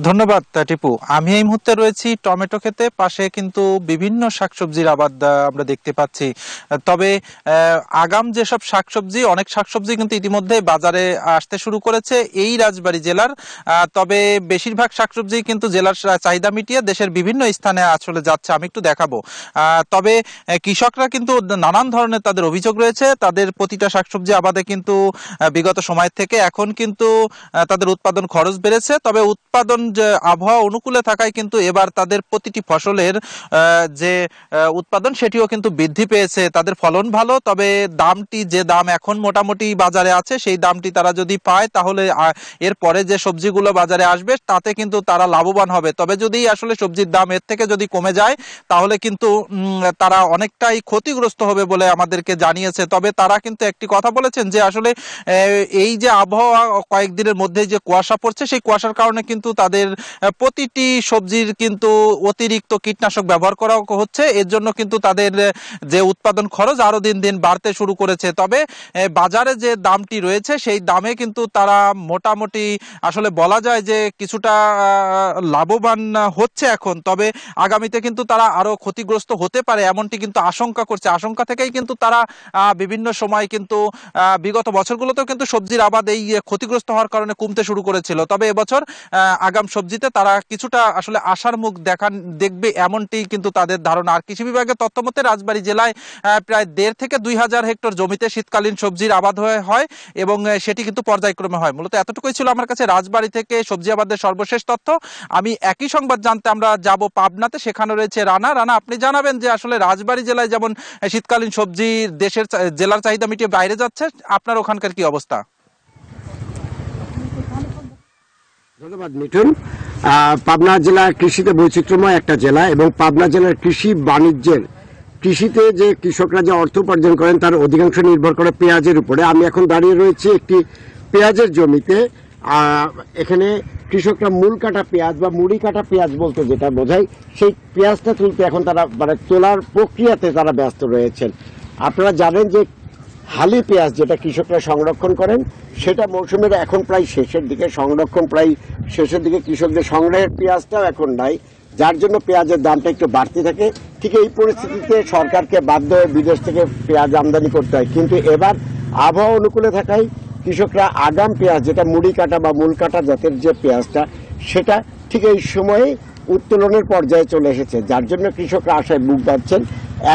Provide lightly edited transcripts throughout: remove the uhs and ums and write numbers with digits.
ধন্যবাদ টিপু। আমি এই মুহূর্তে রয়েছি টমেটো ক্ষেতে, পাশে কিন্তু বিভিন্ন শাকসবজির আবাদ আমরা দেখতে পাচ্ছি। তবে আগাম যেসব শাকসবজি, অনেক শাকসবজি কিন্তু ইতিমধ্যে বাজারে আসতে শুরু করেছে এই রাজবাড়ী জেলার। তবে বেশিরভাগ শাকসবজি কিন্তু জেলার চাহিদা মিটিয়ে দেশের বিভিন্ন স্থানে আসলে যাচ্ছে, আমি একটু দেখাবো। তবে কৃষকরা কিন্তু নানান ধরনের তাদের অভিযোগ রয়েছে। তাদের প্রতিটা শাকসবজি আবাদে কিন্তু বিগত সময় থেকে এখন কিন্তু তাদের উৎপাদন খরচ বেড়েছে। তবে উৎপাদন যে আবহাওয়া অনুকূলে থাকায় কিন্তু এবার তাদের প্রতিটি ফসলের যে উৎপাদন সেটিও কিন্তু বৃদ্ধি পেয়েছে। তাদের ফলন ভালো, তবে দামটি যে দাম এখন মোটামুটি বাজারে আছে সেই দামটি তারা যদি পায় তাহলে এরপরে যে সবজিগুলো বাজারে আসবে তাতে কিন্তু তারা লাভবান হবে। তবে যদি আসলে সবজির দাম এর থেকে যদি কমে যায় তাহলে কিন্তু তারা অনেকটাই ক্ষতিগ্রস্ত হবে বলে আমাদেরকে জানিয়েছে। তবে তারা কিন্তু একটি কথা বলেছেন যে আসলে এই যে আবহাওয়া কয়েকদিনের মধ্যে যে কুয়াশা পড়ছে সেই কুয়াশার কারণে কিন্তু তাদের প্রতিটি সবজির কিন্তু অতিরিক্ত কীটনাশক ব্যবহার করা হচ্ছে। এর জন্য কিন্তু তাদের যে উৎপাদন খরচ আরো দিন দিন বাড়তে শুরু করেছে। তবে বাজারে যে দামটি রয়েছে সেই দামে কিন্তু তারা মোটামুটি আসলে বলা যায় যে কিছুটা লাভবান হচ্ছে এখন। তবে আগামীতে কিন্তু তারা আরো ক্ষতিগ্রস্ত হতে পারে এমনটি কিন্তু আশঙ্কা করছে। আশঙ্কা থেকেই কিন্তু তারা বিভিন্ন সময় কিন্তু বিগত বছরগুলোতেও কিন্তু সবজির আবাদ এই ক্ষতিগ্রস্ত হওয়ার কারণে কমতে শুরু করেছিল। তবে এবছর আগাম সবজিতে তারা কিছুটা আসলে আশার মুখ দেখবে এমনটি কিন্তু তাদের ধারণা। আর কৃষি বিভাগের তথ্য মতে রাজবাড়ী জেলায় প্রায় 1.5 থেকে 2,000 হেক্টর জমিতে শীতকালীন সবজির আবাদ হয় এবং সেটি কিন্তু পর্যায়ক্রমে হয়। মূলত এতটুকুই ছিল আমার কাছে রাজবাড়ী থেকে সবজি আবাদের সর্বশেষ তথ্য। আমি একই সংবাদ জানতে আমরা যাব পাবনাতে, সেখানে রয়েছে রানা। আপনি জানাবেন যে আসলে রাজবাড়ী জেলায় যেমন শীতকালীন সবজি দেশের জেলার চাহিদা মিটিয়ে বাইরে যাচ্ছে, আপনার ওখানকার কি অবস্থা? ধন্যবাদ মিঠুন। পাবনা জেলা কৃষিতে বৈচিত্র্যময় একটা জেলা এবং পাবনা জেলার কৃষি বাণিজ্যের কৃষিতে যে কৃষকরা যে অর্থ উপার্জন করেন তার অধিকাংশ নির্ভর করে পেঁয়াজের উপরে। আমি এখন দাঁড়িয়ে রয়েছি একটি পেঁয়াজের জমিতে। এখানে কৃষকরা মূল কাটা পেঁয়াজ বা মুড়ি কাটা পেঁয়াজ বলতে যেটা বোঝায় সেই পেঁয়াজটা তুলতে এখন তারা তোলার প্রক্রিয়াতে তারা ব্যস্ত রয়েছেন। আপনারা জানেন যে হালি পেঁয়াজ যেটা কৃষকরা সংরক্ষণ করেন সেটা মৌসুমের এখন প্রায় শেষের দিকে, সংরক্ষণ প্রায় শেষের দিকে, কৃষকদের সংগ্রহের পেঁয়াজটাও এখন নাই, যার জন্য পেঁয়াজের দামটা একটু বাড়তে থাকে। ঠিক এই পরিস্থিতিতে সরকারকে বাধ্য হয়ে বিদেশ থেকে পেঁয়াজ আমদানি করতে হয়। কিন্তু এবার আবহাওয়া অনুকূলে থাকায় কৃষকরা আগাম পেঁয়াজ যেটা মুড়ি কাটা বা মূল কাটা জাতের যে পেঁয়াজটা সেটা ঠিক এই সময়ে উত্তোলনের পর্যায়ে চলে এসেছে, যার জন্য কৃষকরা আশায় বুক বাঁধছেন।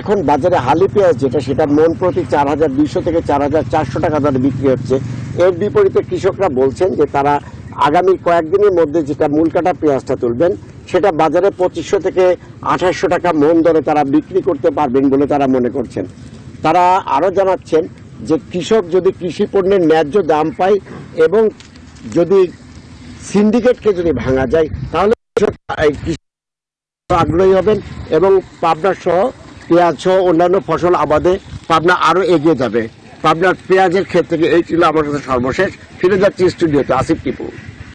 এখন বাজারে হালি পেঁয়াজ যেটা সেটা মন প্রতি 4,200 থেকে 4,400 টাকা দরে বিক্রি হচ্ছে। এর বিপরীতে কৃষকরা বলছেন যে তারা আগামী কয়েকদিনের মধ্যে যেটা মূল কাটা পেঁয়াজটা তুলবেন সেটা বাজারে 2,500 থেকে 2,800 টাকা মন দরে তারা বিক্রি করতে পারবেন বলে তারা মনে করছেন। তারা আরো জানাচ্ছেন যে কৃষক যদি কৃষি পণ্যের ন্যায্য দাম পায় এবং যদি সিন্ডিকেটকে যদি ভাঙা যায় তাহলে আগ্রহী হবেন এবং পাবনা সহ পেঁয়াজ সহ অন্যান্য ফসল আবাদে পাবনা আরো এগিয়ে যাবে। পাবনার পেঁয়াজের ক্ষেত্রে এই ছিল আমার কাছে সর্বশেষ। ফিরে যাচ্ছি স্টুডিওতে। আসিফ টিপু।